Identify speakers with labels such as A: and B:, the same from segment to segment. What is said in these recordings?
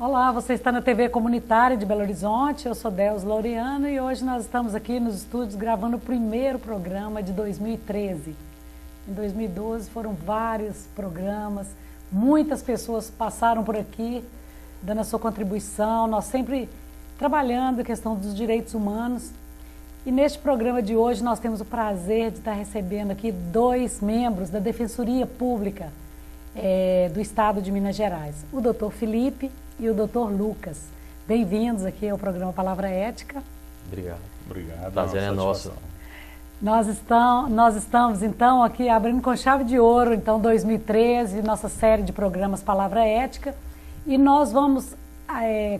A: Olá, você está na TV Comunitária de Belo Horizonte, eu sou Deus Laureano e hoje nós estamos aqui nos estúdios gravando o primeiro programa de 2013. Em 2012 foram vários programas, muitas pessoas passaram por aqui dando a sua contribuição, nós sempre trabalhando a questão dos direitos humanos. E neste programa de hoje nós temos o prazer de estar recebendo aqui dois membros da Defensoria Pública do Estado de Minas Gerais, o Dr. Felipe e o Dr. Lucas. Bem-vindos aqui ao programa Palavra Ética.
B: Obrigado.
C: Obrigado.
B: Prazer é nosso.
A: Nós estamos então aqui abrindo com chave de ouro, então 2013, nossa série de programas Palavra Ética, e nós vamos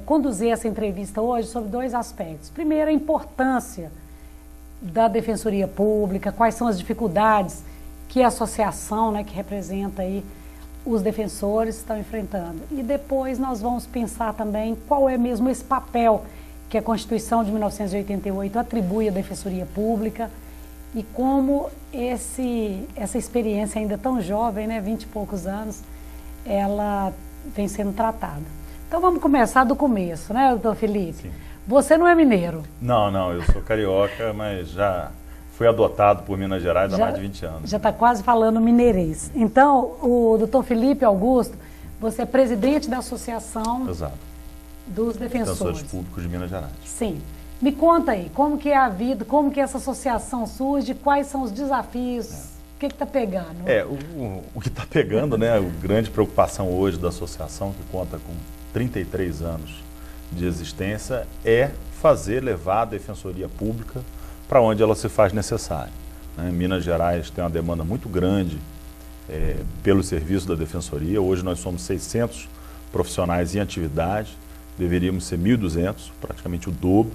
A: conduzir essa entrevista hoje sobre dois aspectos. Primeiro, a importância da Defensoria Pública, quais são as dificuldades que a associação, que representa aí os defensores, estão enfrentando. E depois nós vamos pensar também qual é mesmo esse papel que a Constituição de 1988 atribui à Defensoria Pública e como essa experiência ainda tão jovem, 20 e poucos anos, ela vem sendo tratada. Então vamos começar do começo, doutor Felipe?
C: Sim.
A: Você não é mineiro?
C: Não, eu sou carioca, mas já fui adotado por Minas Gerais há mais de 20 anos.
A: Já está quase falando mineirês. Então, o doutor Felipe Augusto, você é presidente da Associação
C: Exato.
A: dos Defensores
C: Públicos de Minas Gerais.
A: Sim. Me conta aí, como que é a vida, como que essa associação surge, quais são os desafios, o que está pegando?
C: O que está pegando, a grande preocupação hoje da associação, que conta com 33 anos de existência, é levar a Defensoria Pública para onde ela se faz necessária. Minas Gerais tem uma demanda muito grande pelo serviço da Defensoria. Hoje nós somos 600 profissionais em atividade, deveríamos ser 1.200, praticamente o dobro,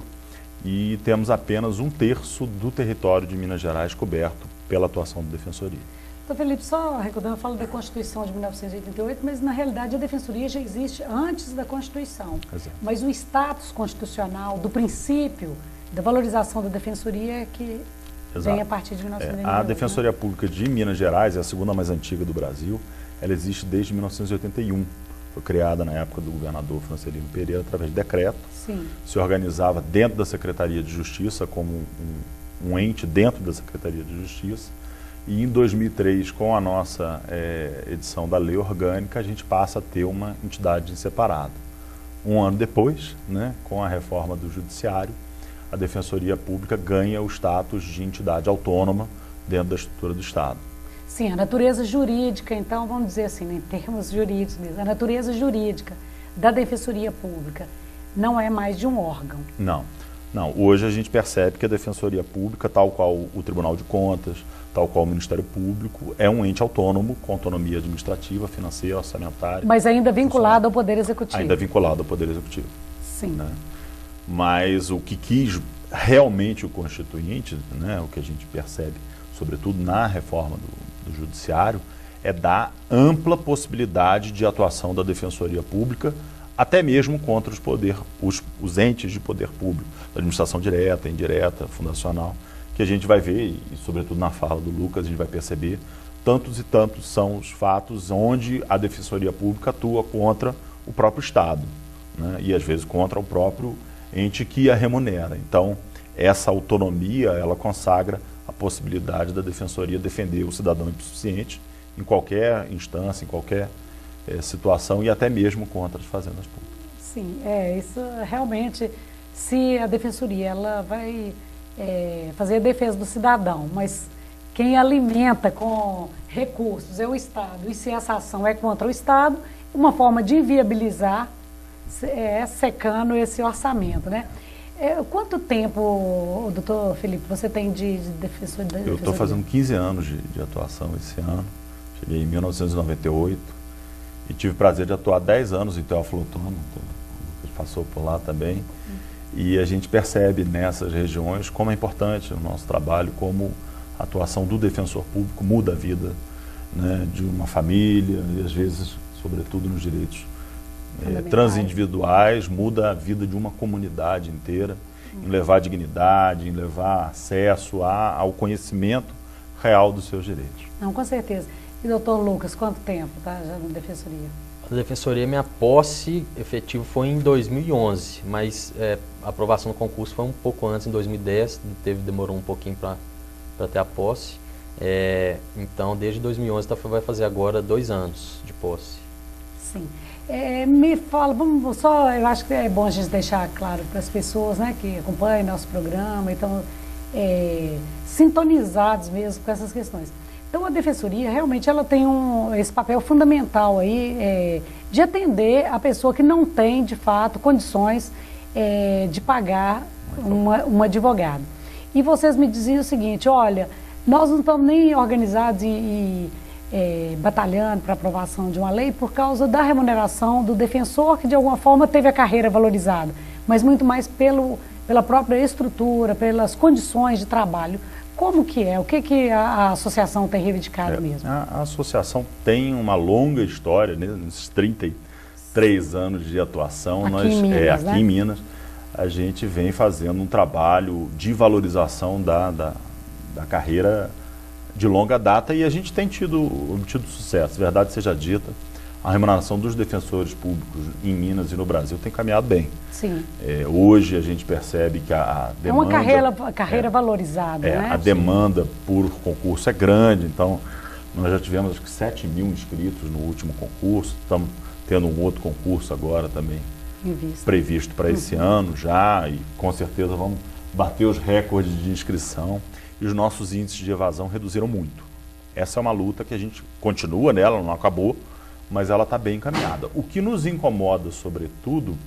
C: e temos apenas 1/3 do território de Minas Gerais coberto pela atuação da Defensoria.
A: Então, Felipe, só recordando, eu falo da Constituição de 1988, mas na realidade a Defensoria já existe antes da Constituição.
C: Exato.
A: Mas o status constitucional do princípio da valorização da Defensoria é que vem a partir de 1988.
C: A Defensoria Pública de Minas Gerais é a segunda mais antiga do Brasil. Ela existe desde 1981. Foi criada na época do governador Francelino Pereira através de decreto.
A: Sim.
C: Se organizava dentro da Secretaria de Justiça como um ente dentro da Secretaria de Justiça. E em 2003, com a nossa edição da Lei Orgânica, a gente passa a ter uma entidade separada. Um ano depois, com a reforma do Judiciário, a Defensoria Pública ganha o status de entidade autônoma dentro da estrutura do Estado.
A: Sim, a natureza jurídica, então, vamos dizer assim, em termos jurídicos mesmo, a natureza jurídica da Defensoria Pública não é mais de um órgão. Não,
C: hoje a gente percebe que a Defensoria Pública, tal qual o Tribunal de Contas, tal qual o Ministério Público, é um ente autônomo, com autonomia administrativa, financeira, orçamentária.
A: Mas ainda vinculado ao Poder Executivo.
C: Ainda vinculado ao Poder Executivo.
A: Sim.
C: Mas o que quis realmente o Constituinte, o que a gente percebe, sobretudo na reforma do Judiciário, é dar ampla possibilidade de atuação da Defensoria Pública, até mesmo contra os entes de poder público, da administração direta, indireta, fundacional, que a gente vai ver, e sobretudo na fala do Lucas, a gente vai perceber, tantos e tantos são os fatos onde a Defensoria Pública atua contra o próprio Estado, e às vezes contra o próprio ente que a remunera. Então, essa autonomia, ela consagra a possibilidade da Defensoria defender o cidadão insuficiente em qualquer instância, em qualquer situação e até mesmo contra as fazendas públicas.
A: Sim, isso realmente, se a Defensoria ela vai fazer a defesa do cidadão, mas quem alimenta com recursos é o Estado, e se essa ação é contra o Estado, uma forma de inviabilizar secando esse orçamento, quanto tempo, doutor Felipe, você tem de defensor?
C: Eu estou fazendo 15 anos de atuação esse ano. Cheguei em 1998 e tive o prazer de atuar 10 anos em Teófilo Otoni, que passou por lá também. E a gente percebe nessas regiões como é importante o nosso trabalho, como a atuação do defensor público muda a vida de uma família e às vezes, sobretudo nos direitos transindividuais, muda a vida de uma comunidade inteira, em levar dignidade, em levar acesso ao conhecimento real dos seus direitos.
A: Não, com certeza. E doutor Lucas, quanto tempo já na Defensoria?
B: A Defensoria, minha posse efetiva foi em 2011, mas a aprovação do concurso foi um pouco antes, em 2010, demorou um pouquinho para ter a posse. Então, desde 2011, vai fazer agora 2 anos de posse.
A: Sim. Me fala, eu acho que é bom a gente deixar claro para as pessoas, né, que acompanham nosso programa, então, sintonizados mesmo com essas questões. Então, a Defensoria, realmente, ela tem esse papel fundamental aí de atender a pessoa que não tem, de fato, condições de pagar um advogado. E vocês me diziam o seguinte, olha, nós não estamos nem organizados e batalhando para a aprovação de uma lei por causa da remuneração do defensor, que de alguma forma teve a carreira valorizada, mas muito mais pela própria estrutura, pelas condições de trabalho. Como que é? O que a associação tem reivindicado mesmo?
C: A associação tem uma longa história, né? Nesses 33 anos de atuação, aqui em Minas, a gente vem fazendo um trabalho de valorização da carreira de longa data e a gente tem obtido sucesso. Verdade seja dita, a remuneração dos defensores públicos em Minas e no Brasil tem caminhado bem.
A: Sim.
C: Hoje a gente percebe que a demanda...
A: É uma carreira valorizada, né?
C: A demanda por concurso é grande, então nós já tivemos acho que 7 mil inscritos no último concurso, estamos tendo um outro concurso agora também previsto para esse ano já, e com certeza vamos bater os recordes de inscrição e os nossos índices de evasão reduziram muito. Essa é uma luta que a gente continua nela, não acabou, mas ela está bem encaminhada. O que nos incomoda, sobretudo,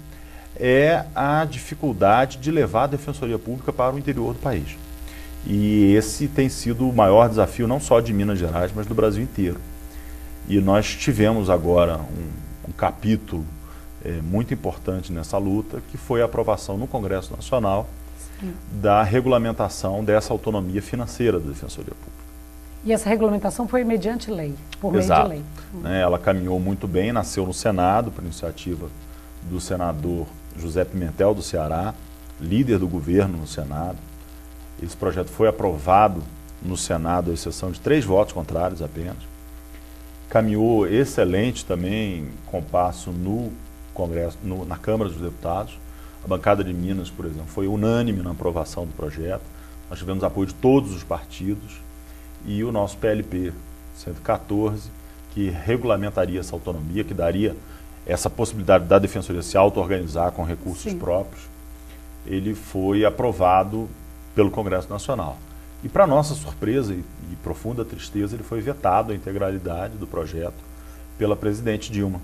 C: é a dificuldade de levar a Defensoria Pública para o interior do país. E esse tem sido o maior desafio, não só de Minas Gerais, mas do Brasil inteiro. E nós tivemos agora um capítulo muito importante nessa luta, que foi a aprovação no Congresso Nacional da regulamentação dessa autonomia financeira da Defensoria Pública.
A: E essa regulamentação foi mediante lei, por meio de lei.
C: Ela caminhou muito bem, nasceu no Senado, por iniciativa do senador José Pimentel, do Ceará, líder do governo no Senado. Esse projeto foi aprovado no Senado, à exceção de 3 votos contrários apenas. Caminhou excelente também, compasso no Congresso, na Câmara dos Deputados. A bancada de Minas, por exemplo, foi unânime na aprovação do projeto. Nós tivemos apoio de todos os partidos. E o nosso PLP 114, que regulamentaria essa autonomia, que daria essa possibilidade da Defensoria se auto-organizar com recursos próprios, ele foi aprovado pelo Congresso Nacional. E, para nossa surpresa e profunda tristeza, ele foi vetado a integralidade do projeto pela presidente Dilma,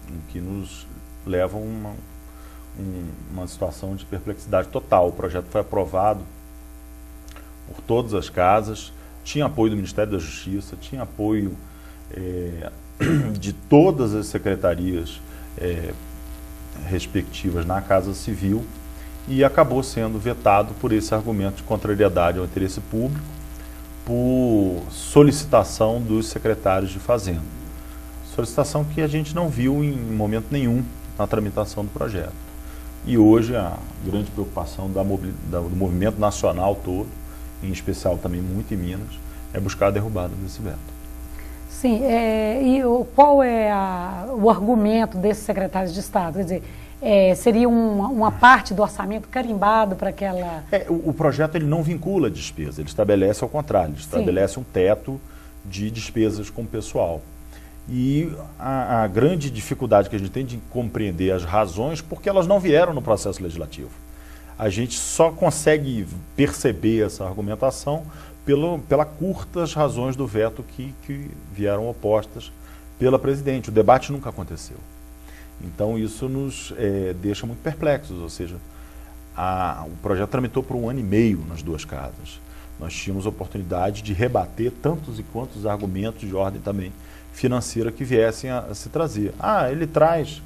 C: o que nos leva a uma situação de perplexidade total. O projeto foi aprovado por todas as casas, tinha apoio do Ministério da Justiça, tinha apoio de todas as secretarias respectivas na Casa Civil e acabou sendo vetado por esse argumento de contrariedade ao interesse público por solicitação dos secretários de Fazenda. Solicitação que a gente não viu em momento nenhum na tramitação do projeto. E hoje a grande preocupação do movimento nacional todo, em especial também muito em Minas, é buscar a derrubada desse veto.
A: Sim, qual é o argumento desses secretários de Estado? Quer dizer, seria uma parte do orçamento carimbado para aquela...
C: O projeto ele não vincula a despesa, ele estabelece ao contrário, ele estabelece um teto de despesas com o pessoal. E a grande dificuldade que a gente tem de compreender as razões, porque elas não vieram no processo legislativo. A gente só consegue perceber essa argumentação pelas curtas razões do veto que vieram opostas pela presidente. O debate nunca aconteceu. Então isso nos deixa muito perplexos, ou seja, o projeto tramitou por 1 ano e meio nas 2 casas. Nós tínhamos a oportunidade de rebater tantos e quantos argumentos de ordem também financeira que viessem a se trazer. Ele traz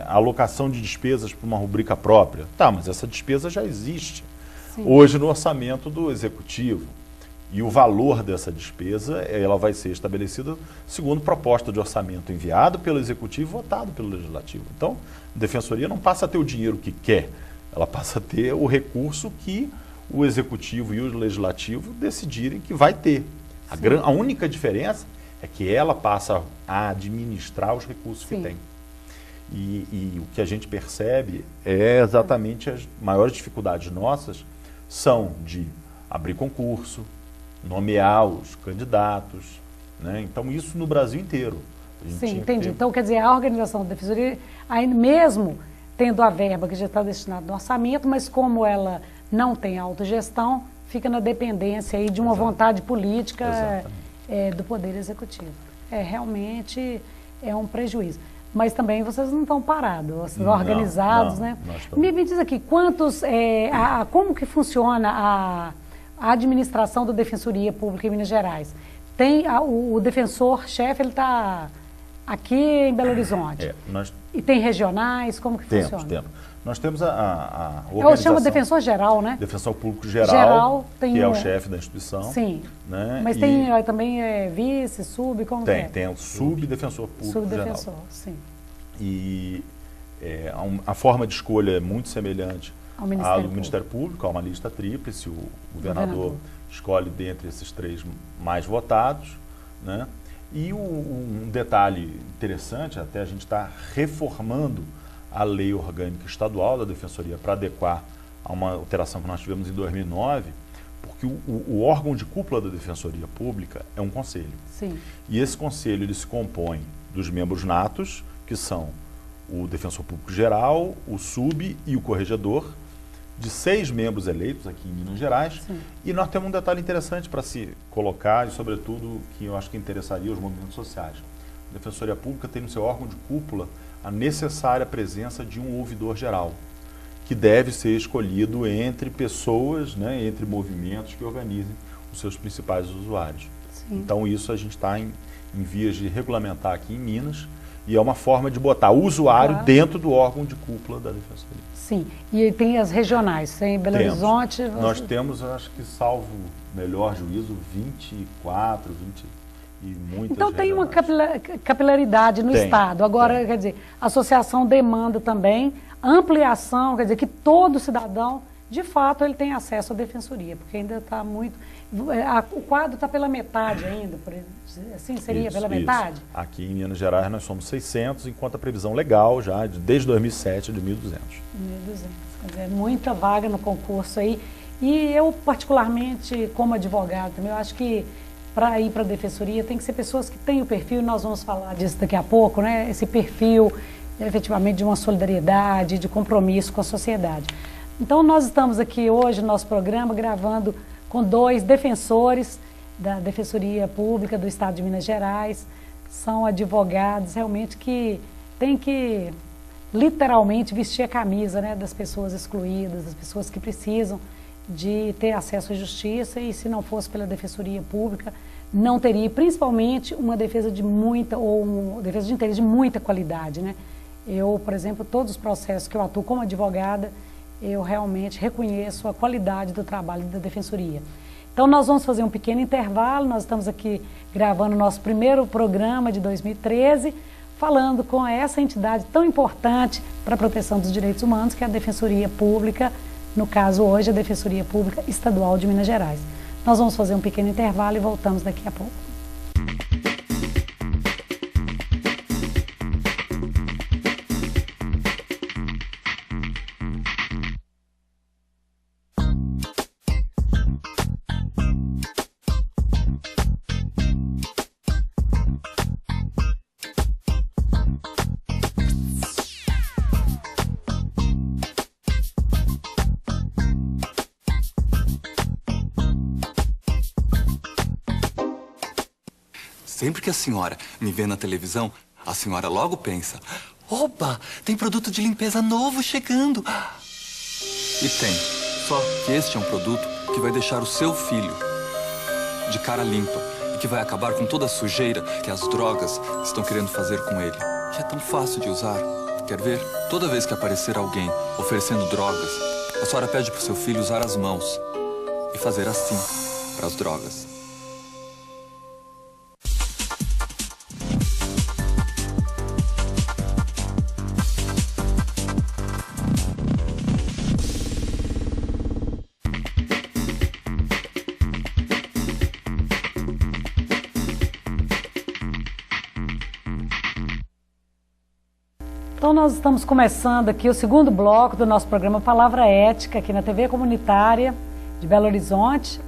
C: alocação de despesas para uma rubrica própria. Tá, mas essa despesa já existe hoje no orçamento do Executivo. E o valor dessa despesa, ela vai ser estabelecida segundo proposta de orçamento enviado pelo Executivo e votado pelo Legislativo. Então, a Defensoria não passa a ter o dinheiro que quer, ela passa a ter o recurso que o Executivo e o Legislativo decidirem que vai ter. A única diferença é que ela passa a administrar os recursos que tem. E o que a gente percebe é exatamente as maiores dificuldades nossas são de abrir concurso, nomear os candidatos, né? Então isso no Brasil inteiro.
A: Sim, entendi. Então, quer dizer, a organização da defensoria, aí mesmo tendo a verba que já está destinada no orçamento, mas como ela não tem autogestão, fica na dependência aí de uma vontade política do Poder Executivo. Realmente é um prejuízo. Mas também vocês não estão parados, vocês estão organizados, né? Me diz aqui, como que funciona a administração da Defensoria Pública em Minas Gerais? Tem o defensor-chefe, ele está aqui em Belo Horizonte. E tem regionais, como que funciona?
C: Temos. Nós temos a organização...
A: chama defensor geral, né?
C: Defensor público geral que é o chefe da instituição.
A: Sim.
C: Né?
A: Mas tem também vice, sub, como é?
C: Tem o subdefensor público geral.
A: Subdefensor, sim.
C: E a forma de escolha é muito semelhante à do Ministério Público, há uma lista tríplice, o governador escolhe dentre esses 3 mais votados, né? E um detalhe interessante, até a gente está reformando a lei orgânica estadual da Defensoria para adequar a uma alteração que nós tivemos em 2009, porque o órgão de cúpula da Defensoria Pública é um conselho.
A: Sim.
C: E esse conselho ele se compõe dos membros natos, que são o Defensor Público Geral, o sub e o corregedor, de 6 membros eleitos aqui em Minas Gerais.
A: Sim.
C: E nós temos um detalhe interessante para se colocar, e sobretudo que eu acho que interessaria os movimentos sociais. A Defensoria Pública tem no seu órgão de cúpula a necessária presença de um ouvidor geral, que deve ser escolhido entre pessoas, né, entre movimentos que organizem os seus principais usuários. Sim. Então isso a gente está em vias de regulamentar aqui em Minas, e é uma forma de botar o usuário dentro do órgão de cúpula da Defensoria.
A: Sim, e tem as regionais, tem Belo Horizonte...
C: Nós temos, acho que salvo melhor juízo, 24, 20 e muitas
A: Então tem
C: regionais.
A: uma capilaridade no Estado. Agora, quer dizer, a associação demanda também ampliação, quer dizer, que todo cidadão, de fato, ele tem acesso à defensoria, porque ainda está muito... O quadro está pela metade ainda, assim seria pela metade?
C: Aqui em Minas Gerais nós somos 600, enquanto a previsão legal já, desde 2007, é de 1.200. 1.200,
A: quer dizer, muita vaga no concurso aí. E eu, particularmente, como advogado, também, eu acho que para ir para a defensoria tem que ser pessoas que têm o perfil, e nós vamos falar disso daqui a pouco, né? Esse perfil, efetivamente, de uma solidariedade, de compromisso com a sociedade. Então, nós estamos aqui hoje no nosso programa gravando com 2 defensores da Defensoria Pública do Estado de Minas Gerais. São advogados realmente que têm que literalmente vestir a camisa, né, das pessoas excluídas, das pessoas que precisam de ter acesso à justiça, e se não fosse pela Defensoria Pública, não teria, principalmente, uma defesa de defesa de interesse de muita qualidade, né? Eu, por exemplo, todos os processos que eu atuo como advogada, eu realmente reconheço a qualidade do trabalho da Defensoria. Então, nós vamos fazer um pequeno intervalo, nós estamos aqui gravando o nosso primeiro programa de 2013, falando com essa entidade tão importante para a proteção dos direitos humanos, que é a Defensoria Pública, no caso hoje, a Defensoria Pública Estadual de Minas Gerais. Nós vamos fazer um pequeno intervalo e voltamos daqui a pouco.
D: Sempre que a senhora me vê na televisão, a senhora logo pensa: opa, tem produto de limpeza novo chegando. E tem. Só que este é um produto que vai deixar o seu filho de cara limpa e que vai acabar com toda a sujeira que as drogas estão querendo fazer com ele. Que é tão fácil de usar. Quer ver? Toda vez que aparecer alguém oferecendo drogas, a senhora pede para o seu filho usar as mãos e fazer assim para as drogas.
A: Então nós estamos começando aqui o segundo bloco do nosso programa Palavra Ética, aqui na TV Comunitária de Belo Horizonte.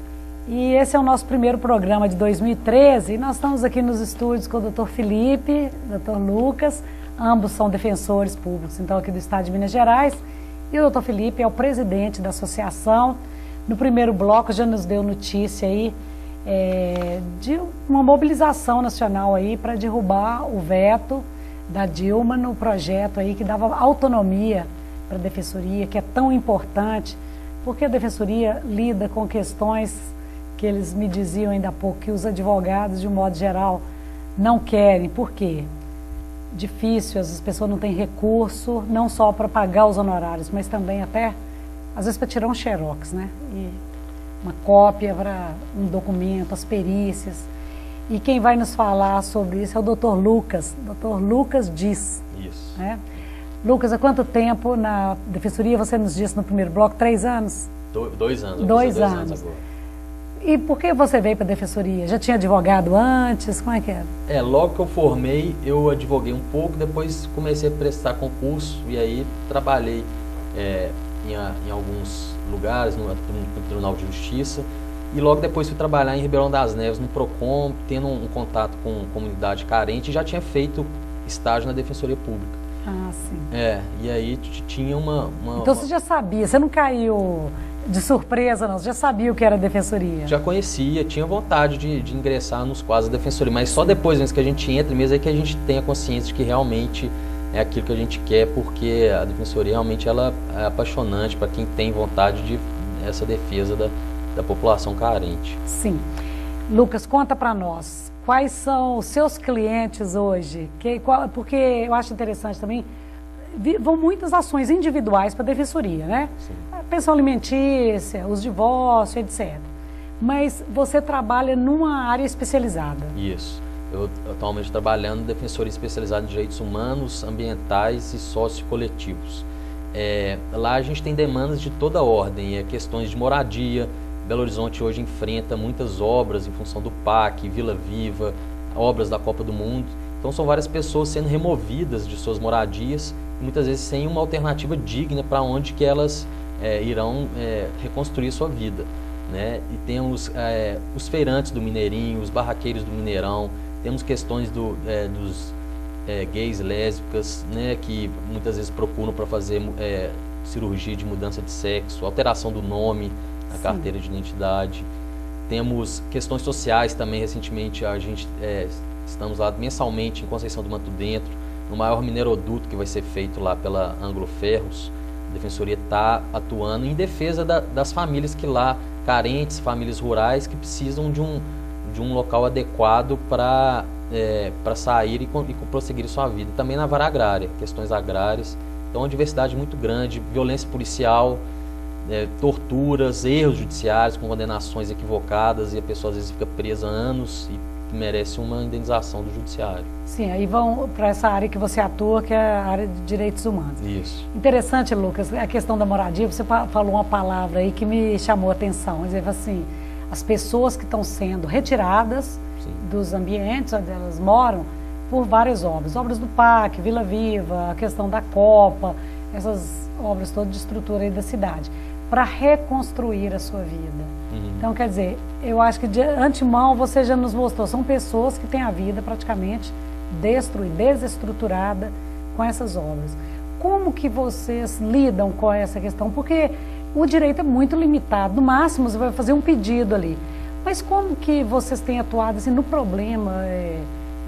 A: E esse é o nosso primeiro programa de 2013 e nós estamos aqui nos estúdios com o Dr. Felipe, Dr. Lucas, ambos são defensores públicos, então aqui do estado de Minas Gerais. E o Dr. Felipe é o presidente da associação. No primeiro bloco já nos deu notícia aí de uma mobilização nacional aí para derrubar o veto da Dilma no projeto aí que dava autonomia para a Defensoria, que é tão importante, porque a Defensoria lida com questões que eles me diziam ainda há pouco, que os advogados, de um modo geral, não querem. Por quê? Difícil, as pessoas não têm recurso, não só para pagar os honorários, mas também até, às vezes, para tirar um xerox, né? E uma cópia para um documento, as perícias. E quem vai nos falar sobre isso é o Dr. Lucas. Dr. Lucas Diz.
B: Isso.
A: Né? Lucas, há quanto tempo na Defensoria, você nos disse no primeiro bloco, 3 anos?
B: 2 anos.
A: 2 anos.
B: Agora.
A: E por que você veio para a Defensoria? Já tinha advogado antes? Como é que era?
B: Logo que eu formei, eu advoguei um pouco, depois comecei a prestar concurso e aí trabalhei em alguns lugares, no Tribunal de Justiça, e logo depois fui trabalhar em Ribeirão das Neves, no PROCON, tendo um contato com comunidade carente, e já tinha feito estágio na Defensoria Pública.
A: Ah, sim.
B: E aí tinha uma...
A: Então você já sabia, você não caiu de surpresa não, você já sabia o que era Defensoria?
B: Já conhecia, tinha vontade de ingressar nos quadros da Defensoria, mas só depois mesmo que a gente entra, mesmo é que a gente tem a consciência de que realmente é aquilo que a gente quer, porque a Defensoria realmente ela é apaixonante para quem tem vontade de essa defesa da população carente.
A: Sim. Lucas, conta para nós, quais são os seus clientes hoje? Porque eu acho interessante também, vão muitas ações individuais para a Defensoria, né?
B: Sim.
A: A pensão alimentícia, os divórcios, etc. Mas você trabalha numa área especializada.
B: Isso. Eu atualmente trabalhando em Defensoria especializada em direitos humanos, ambientais e sociocoletivos. Lá a gente tem demandas de toda ordem, questões de moradia. Belo Horizonte hoje enfrenta muitas obras em função do PAC, Vila Viva, obras da Copa do Mundo. Então são várias pessoas sendo removidas de suas moradias, muitas vezes sem uma alternativa digna para onde que elas irão reconstruir sua vida. Né? E temos os feirantes do Mineirinho, os barraqueiros do Mineirão, temos questões dos gays, lésbicas, né? Que muitas vezes procuram para fazer cirurgia de mudança de sexo, alteração do nome na carteira de identidade. Temos questões sociais também. Recentemente a gente estamos lá mensalmente em Conceição do Mato Dentro, no maior mineroduto que vai ser feito lá pela Anglo Ferros. A Defensoria está atuando em defesa das famílias que lá, carentes, famílias rurais, que precisam de um local adequado para sair e prosseguir sua vida. Também na vara agrária, questões agrárias. Então, uma diversidade muito grande, violência policial, torturas, erros judiciários com condenações equivocadas, e a pessoa às vezes fica presa há anos e merece uma indenização do judiciário.
A: Sim, aí vão para essa área que você atua, que é a área de direitos humanos.
B: Isso.
A: Interessante, Lucas, a questão da moradia. Você falou uma palavra aí que me chamou a atenção. Quer dizer, assim, as pessoas que estão sendo retiradas dos ambientes onde elas moram por várias obras do PAC, Vila Viva, a questão da Copa, essas obras todas de estrutura aí da cidade, para reconstruir a sua vida. Então, quer dizer, eu acho que de antemão você já nos mostrou, são pessoas que têm a vida praticamente desestruturada com essas obras. Como que vocês lidam com essa questão? Porque o direito é muito limitado, no máximo você vai fazer um pedido ali. Mas como que vocês têm atuado assim, no problema,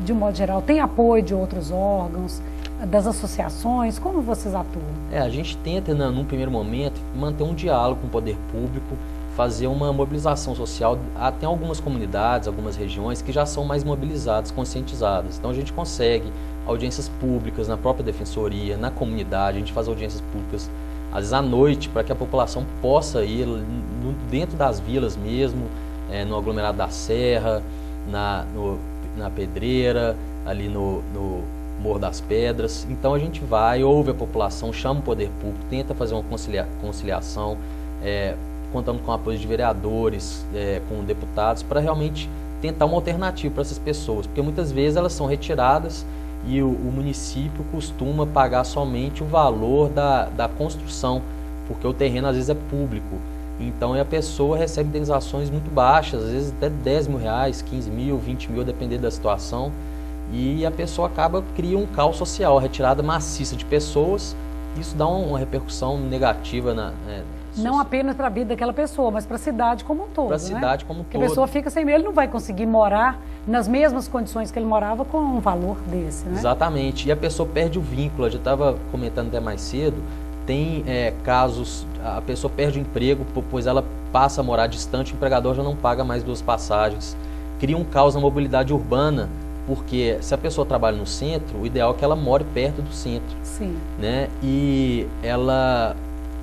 A: de um modo geral? Tem apoio de outros órgãos, das associações? Como vocês atuam?
B: A gente tenta, num primeiro momento, manter um diálogo com o poder público, fazer uma mobilização social. Tem algumas comunidades, algumas regiões que já são mais mobilizadas, conscientizadas. Então a gente consegue audiências públicas na própria Defensoria, na comunidade. A gente faz audiências públicas, às vezes à noite, para que a população possa ir dentro das vilas mesmo, no aglomerado da Serra, na Pedreira, ali no Morro das Pedras. Então a gente vai, ouve a população, chama o poder público, tenta fazer uma conciliação, contando com o apoio de vereadores, com deputados, para realmente tentar uma alternativa para essas pessoas, porque muitas vezes elas são retiradas e o município costuma pagar somente o valor da construção, porque o terreno às vezes é público. Então a pessoa recebe indenizações muito baixas, às vezes até 10 mil reais, 15 mil, 20 mil, dependendo da situação. E a pessoa cria um caos social, a retirada maciça de pessoas. Isso dá uma repercussão negativa
A: não apenas para a vida daquela pessoa, mas para a cidade como um todo.
B: Para a cidade como um todo.
A: Porque a pessoa fica sem medo, ele não vai conseguir morar nas mesmas condições que ele morava com um valor desse, né?
B: Exatamente. E a pessoa perde o vínculo. Eu já estava comentando até mais cedo. Tem casos, a pessoa perde o emprego, pois ela passa a morar distante, o empregador já não paga mais 2 passagens. Cria um caos na mobilidade urbana, porque se a pessoa trabalha no centro, o ideal é que ela more perto do centro.
A: Sim.
B: Né? E ela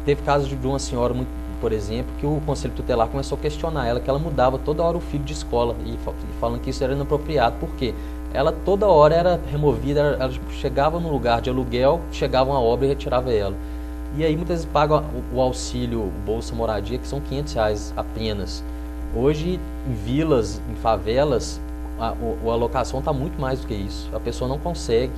B: teve casos de uma senhora, por exemplo, que o Conselho Tutelar começou a questionar ela, que ela mudava toda hora o filho de escola, e falando que isso era inapropriado, porque ela toda hora era removida, ela chegava no lugar de aluguel, chegava uma obra e retirava ela. E aí muitas vezes paga o auxílio, o Bolsa Moradia, que são R$500 apenas. Hoje, em vilas, em favelas, a alocação está muito mais do que isso. A pessoa não consegue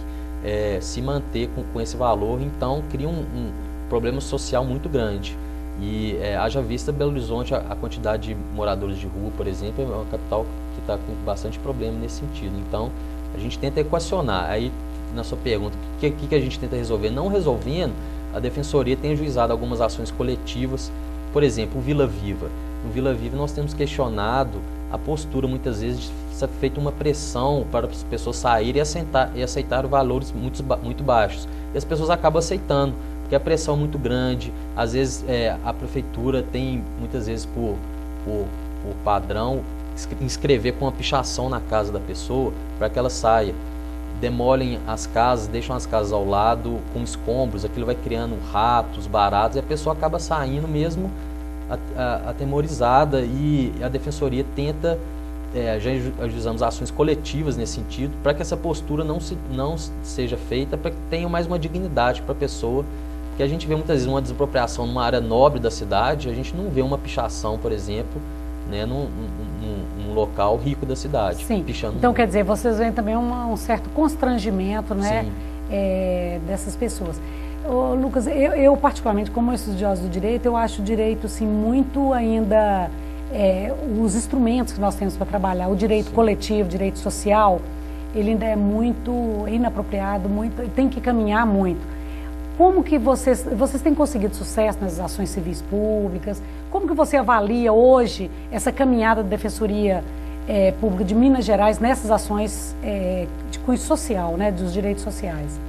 B: se manter com esse valor, então cria um problema social muito grande. E haja vista Belo Horizonte, a quantidade de moradores de rua, por exemplo, é uma capital que está com bastante problema nesse sentido. Então, a gente tenta equacionar. Aí, na sua pergunta, o que a gente tenta resolver? Não resolvendo, a Defensoria tem ajuizado algumas ações coletivas. Por exemplo, o Vila Viva. No Vila Viva nós temos questionado a postura, muitas vezes, de ser feita uma pressão para as pessoas saírem e aceitar valores muito baixos. E as pessoas acabam aceitando, porque a pressão é muito grande. Às vezes a prefeitura tem, muitas vezes, por padrão, inscrever com uma pichação na casa da pessoa para que ela saia. Demolem as casas, deixam as casas ao lado com escombros, aquilo vai criando ratos, baratos, e a pessoa acaba saindo mesmo atemorizada, e a Defensoria tenta, já ajuizamos ações coletivas nesse sentido, para que essa postura não seja feita, para que tenha mais uma dignidade para a pessoa, porque a gente vê muitas vezes uma desapropriação numa área nobre da cidade, a gente não vê uma pichação, por exemplo, né, num local rico da cidade.
A: Sim. Então, quer dizer, vocês veem também um certo constrangimento, né, dessas pessoas. Ô, Lucas, eu particularmente, como estudiosa do direito, eu acho o direito assim, muito ainda, os instrumentos que nós temos para trabalhar, o direito coletivo, o direito social, ele ainda é muito inapropriado, tem que caminhar muito. Como que vocês têm conseguido sucesso nas ações civis públicas? Como que você avalia hoje essa caminhada da Defensoria Pública de Minas Gerais nessas ações de cunho social, né, dos direitos sociais?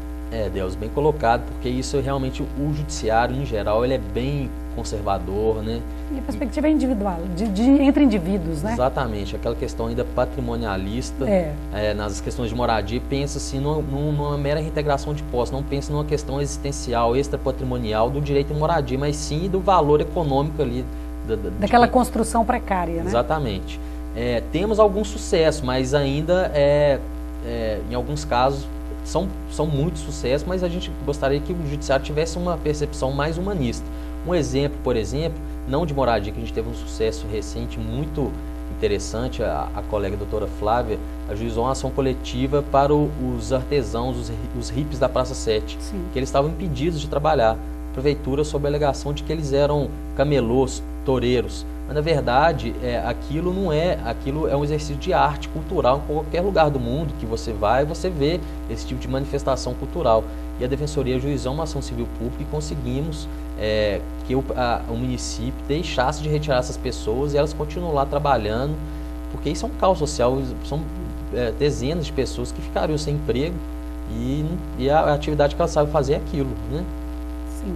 B: Deus, bem colocado, porque isso realmente, o judiciário em geral, ele é bem conservador, né?
A: E a perspectiva é individual, entre indivíduos, né?
B: Exatamente, aquela questão ainda patrimonialista, nas questões de moradia, pensa-se numa mera reintegração de posse, não pensa numa questão existencial, extrapatrimonial do direito à moradia, mas sim do valor econômico ali.
A: Daquela construção precária, né?
B: Exatamente. Temos algum sucesso, mas ainda, em alguns casos, são muito sucessos, mas a gente gostaria que o judiciário tivesse uma percepção mais humanista. Um exemplo, por exemplo, não de moradia, que a gente teve um sucesso recente muito interessante, a colega doutora Flávia ajuizou uma ação coletiva para os artesãos, os hippies da Praça 7,
A: Sim.
B: que eles estavam impedidos de trabalhar. A prefeitura, sob a alegação de que eles eram camelôs, toureiros, mas na verdade aquilo é um exercício de arte cultural em qualquer lugar do mundo que você vai, você vê esse tipo de manifestação cultural. E a Defensoria ajuizou uma ação civil pública e conseguimos que o município deixasse de retirar essas pessoas e elas continuam lá trabalhando, porque isso é um caos social, são dezenas de pessoas que ficariam sem emprego e a atividade que elas sabem fazer é aquilo, né?
A: Sim.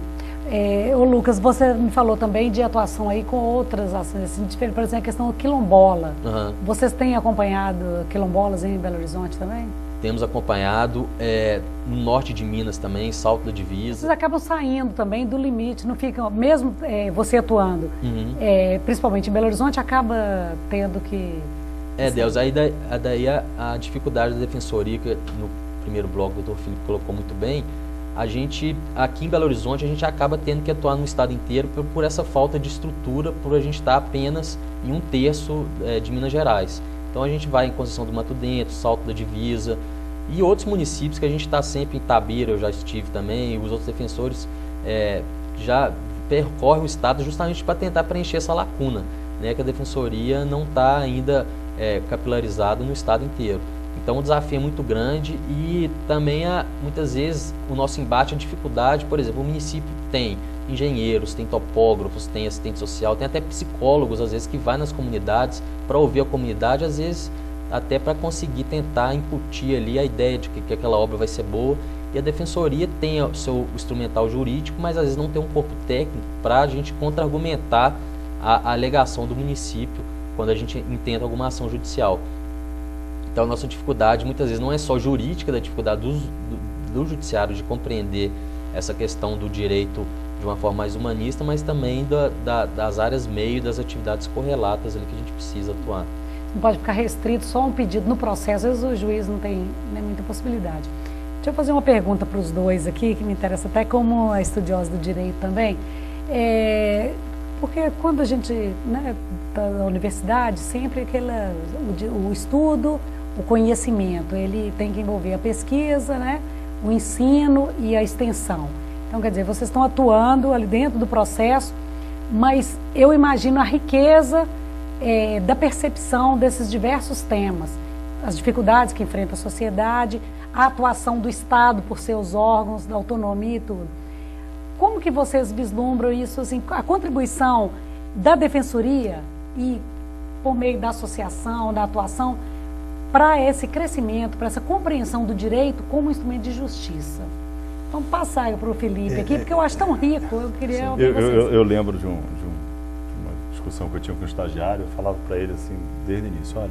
A: Ô Lucas, você me falou também de atuação aí com outras ações, assim, por exemplo, a questão quilombola.
B: Uhum.
A: Vocês têm acompanhado quilombolas em Belo Horizonte também?
B: Temos acompanhado no norte de Minas também, Salto da Divisa. Vocês
A: acabam saindo também do limite, não ficam, mesmo você atuando, principalmente em Belo Horizonte, acaba tendo que...
B: Deus, aí daí a dificuldade da Defensoria, que no primeiro bloco o doutor Felipe colocou muito bem, a gente, aqui em Belo Horizonte, a gente acaba tendo que atuar no estado inteiro por essa falta de estrutura, por a gente estar apenas em 1/3 de Minas Gerais. Então a gente vai em Conceição do Mato Dentro, Salto da Divisa, E outros municípios que a gente está sempre em Itabira, eu já estive também, os outros defensores já percorrem o estado justamente para tentar preencher essa lacuna, né, que a defensoria não está ainda capilarizada no estado inteiro. Então o desafio é muito grande e também muitas vezes o nosso embate, a dificuldade, por exemplo, o município tem engenheiros, tem topógrafos, tem assistente social, tem até psicólogos às vezes que vai nas comunidades para ouvir a comunidade, às vezes até para conseguir tentar incutir ali a ideia de que aquela obra vai ser boa. E a defensoria tem o seu instrumental jurídico, mas às vezes não tem um corpo técnico para a gente contra-argumentar a alegação do município quando a gente intenta alguma ação judicial. Então a nossa dificuldade muitas vezes não é só jurídica, da dificuldade do judiciário de compreender essa questão do direito de uma forma mais humanista, mas também das áreas meio, das atividades correlatas ali que a gente precisa atuar.
A: Não pode ficar restrito só a um pedido no processo, às vezes o juiz não tem muita possibilidade. Deixa eu fazer uma pergunta para os dois aqui, que me interessa até como a estudiosa do direito também. Porque quando a gente está na universidade, sempre o estudo, o conhecimento, ele tem que envolver a pesquisa, né, o ensino e a extensão. Então, quer dizer, vocês estão atuando ali dentro do processo, mas eu imagino a riqueza da percepção desses diversos temas, as dificuldades que enfrenta a sociedade, a atuação do Estado por seus órgãos, da autonomia e tudo. Como que vocês vislumbram isso, assim, a contribuição da defensoria e por meio da associação, da atuação, para esse crescimento, para essa compreensão do direito como instrumento de justiça? Vamos passar para o Felipe aqui, porque eu acho tão rico, eu queria ouvir vocês.
C: Eu lembro de uma discussão que eu tinha com um estagiário, eu falava para ele assim, desde o início, olha,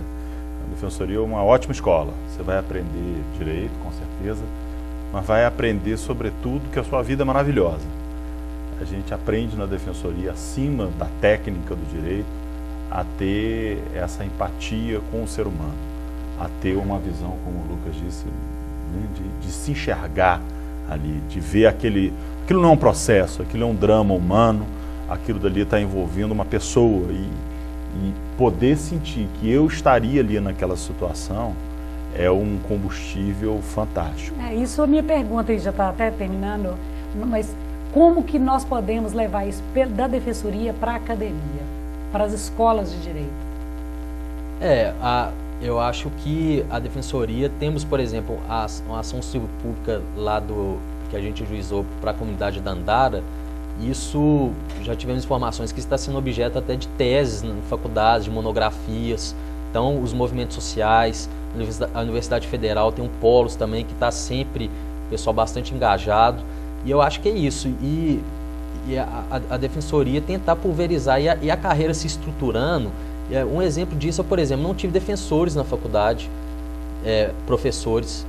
C: a defensoria é uma ótima escola, você vai aprender direito, com certeza, mas vai aprender sobretudo que a sua vida é maravilhosa. A gente aprende na defensoria, acima da técnica do direito, a ter essa empatia com o ser humano, a ter uma visão, como o Lucas disse, né, de se enxergar ali, de ver aquilo não é um processo, aquilo é um drama humano, aquilo dali está envolvendo uma pessoa e poder sentir que eu estaria ali naquela situação é um combustível fantástico.
A: Isso é a minha pergunta, e já está até terminando, mas como que nós podemos levar isso da defensoria para a academia, para as escolas de direito?
B: Eu acho que a defensoria, temos, por exemplo, uma ação civil pública lá que a gente ajuizou para a comunidade da Andara. Isso, já tivemos informações que está sendo objeto até de teses em faculdades, de monografias. Então, os movimentos sociais, a Universidade Federal tem um polos também que está sempre, pessoal bastante engajado. E eu acho que é isso. E a defensoria tentar pulverizar e a carreira se estruturando. Um exemplo disso, eu, por exemplo, não tive defensores na faculdade, professores.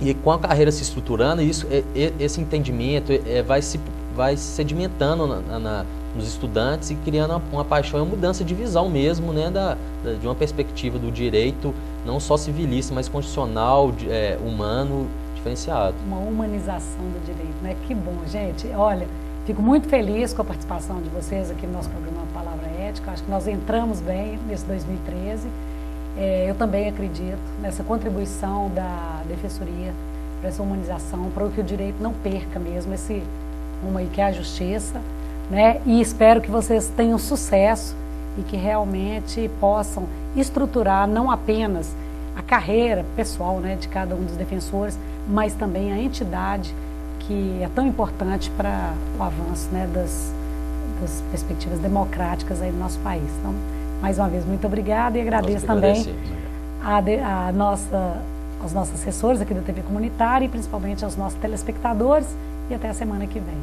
B: E com a carreira se estruturando, esse entendimento vai se sedimentando nos estudantes e criando uma paixão e uma mudança de visão mesmo, né, de uma perspectiva do direito, não só civilista, mas constitucional, humano, diferenciado.
A: Uma humanização do direito, né? Que bom, gente. Olha, fico muito feliz com a participação de vocês aqui no nosso programa Palavra Ética. Acho que nós entramos bem nesse 2013. Eu também acredito nessa contribuição da defensoria para essa humanização, para que o direito não perca mesmo esse rumo aí que é a justiça, né? E espero que vocês tenham sucesso e que realmente possam estruturar não apenas a carreira pessoal, né, de cada um dos defensores, mas também a entidade que é tão importante para o avanço, né, das perspectivas democráticas aí no nosso país. Então, mais uma vez, muito obrigada e agradeço também aos nossos assessores aqui da TV Comunitária e principalmente aos nossos telespectadores, e até a semana que vem.